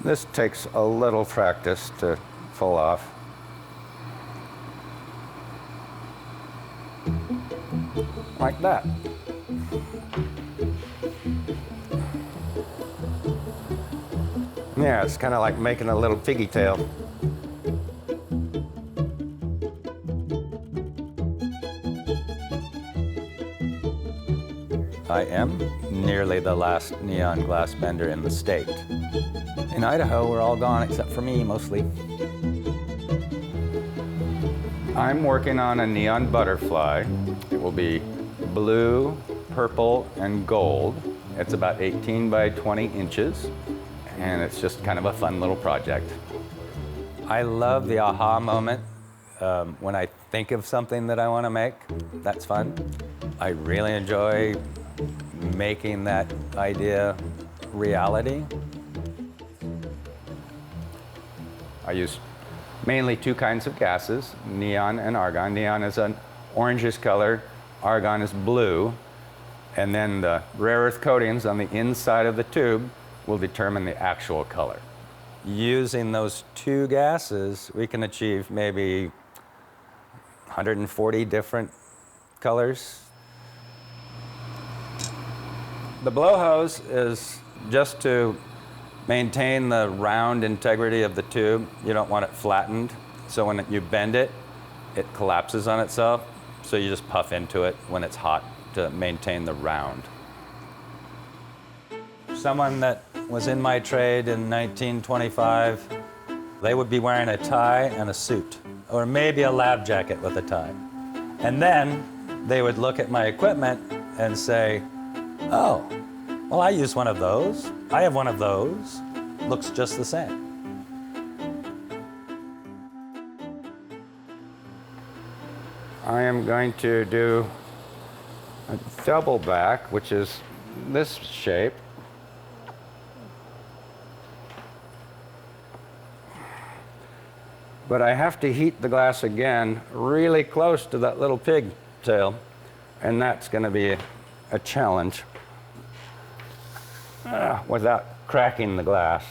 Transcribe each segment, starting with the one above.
This takes a little practice to pull off. Like that. Yeah, it's kind of like making a little piggy tail. I am nearly the last neon glass bender in the state. In Idaho, we're all gone except for me, mostly. I'm working on a neon butterfly. It will be blue, purple, and gold. It's about 18 by 20 inches, and it's just kind of a fun little project. I love the aha moment when I think of something that I want to make. That's fun. I really enjoy making that idea reality. I use mainly two kinds of gases, neon and argon. Neon is an orangish color, argon is blue, and then the rare earth coatings on the inside of the tube will determine the actual color. Using those two gases, we can achieve maybe 140 different colors. The blow hose is just to maintain the round integrity of the tube. You don't want it flattened, so when you bend it, it collapses on itself, so you just puff into it when it's hot to maintain the round. Someone that was in my trade in 1925, they would be wearing a tie and a suit, or maybe a lab jacket with a tie. And then they would look at my equipment and say, oh, well, I use one of those. I have one of those. Looks just the same. I am going to do a double back, which is this shape. But I have to heat the glass again really close to that little pigtail, and that's going to be a challenge without cracking the glass.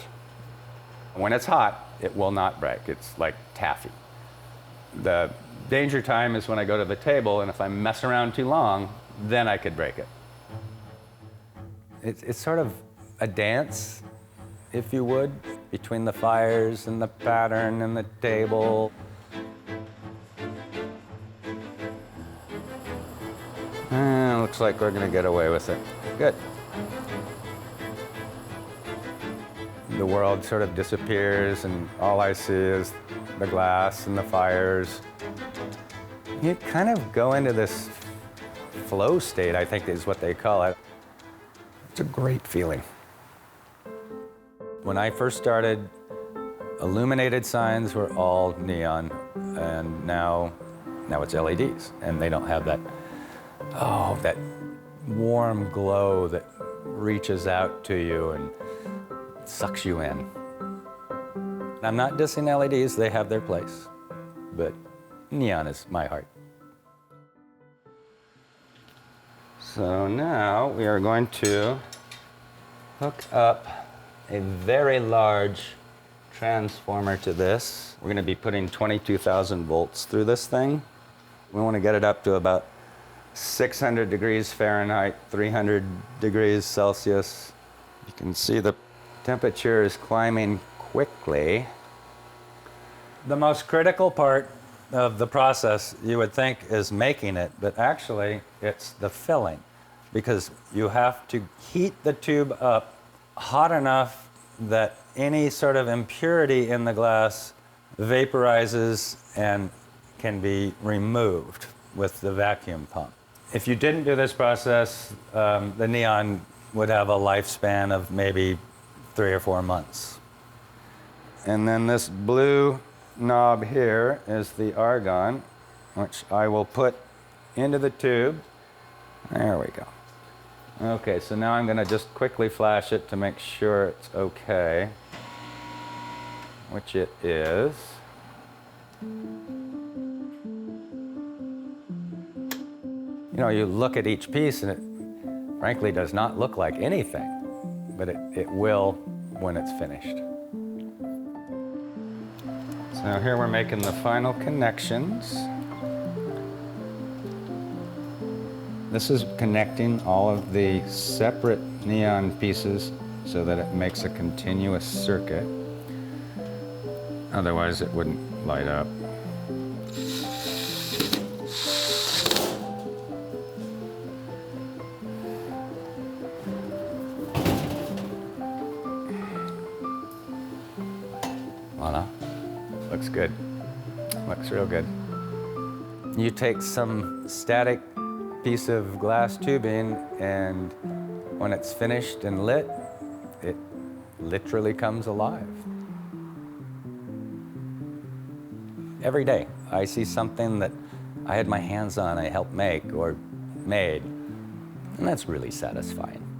When it's hot, it will not break. It's like taffy. The danger time is when I go to the table, and if I mess around too long, then I could break it. It's sort of a dance, if you would, between the fires and the pattern and the table. Looks like we're going to get away with it. Good. The world sort of disappears, and all I see is the glass and the fires. You kind of go into this flow state, I think is what they call it. It's a great feeling. When I first started, illuminated signs were all neon, and now it's LEDs, and they don't have that, that warm glow that reaches out to you and sucks you in. I'm not dissing LEDs, they have their place, but neon is my heart. So now we are going to hook up a very large transformer to this. We're going to be putting 22,000 volts through this thing. We want to get it up to about 600 degrees Fahrenheit, 300 degrees Celsius. You can see the temperature is climbing quickly. The most critical part of the process, you would think, is making it, but actually it's the filling, because you have to heat the tube up hot enough that any sort of impurity in the glass vaporizes and can be removed with the vacuum pump. If you didn't do this process, the neon would have a lifespan of maybe 3 or 4 months. And then this blue knob here is the argon, which I will put into the tube. There we go. Okay, so now I'm going to just quickly flash it to make sure it's okay, which it is. You know, you look at each piece and it frankly does not look like anything, but it will when it's finished. So here we're making the final connections. This is connecting all of the separate neon pieces so that it makes a continuous circuit. Otherwise it wouldn't light up. Voila. Looks good. Looks real good. You take some static piece of glass tubing, and when it's finished and lit, it literally comes alive. Every day, I see something that I had my hands on, I helped make or made, and that's really satisfying.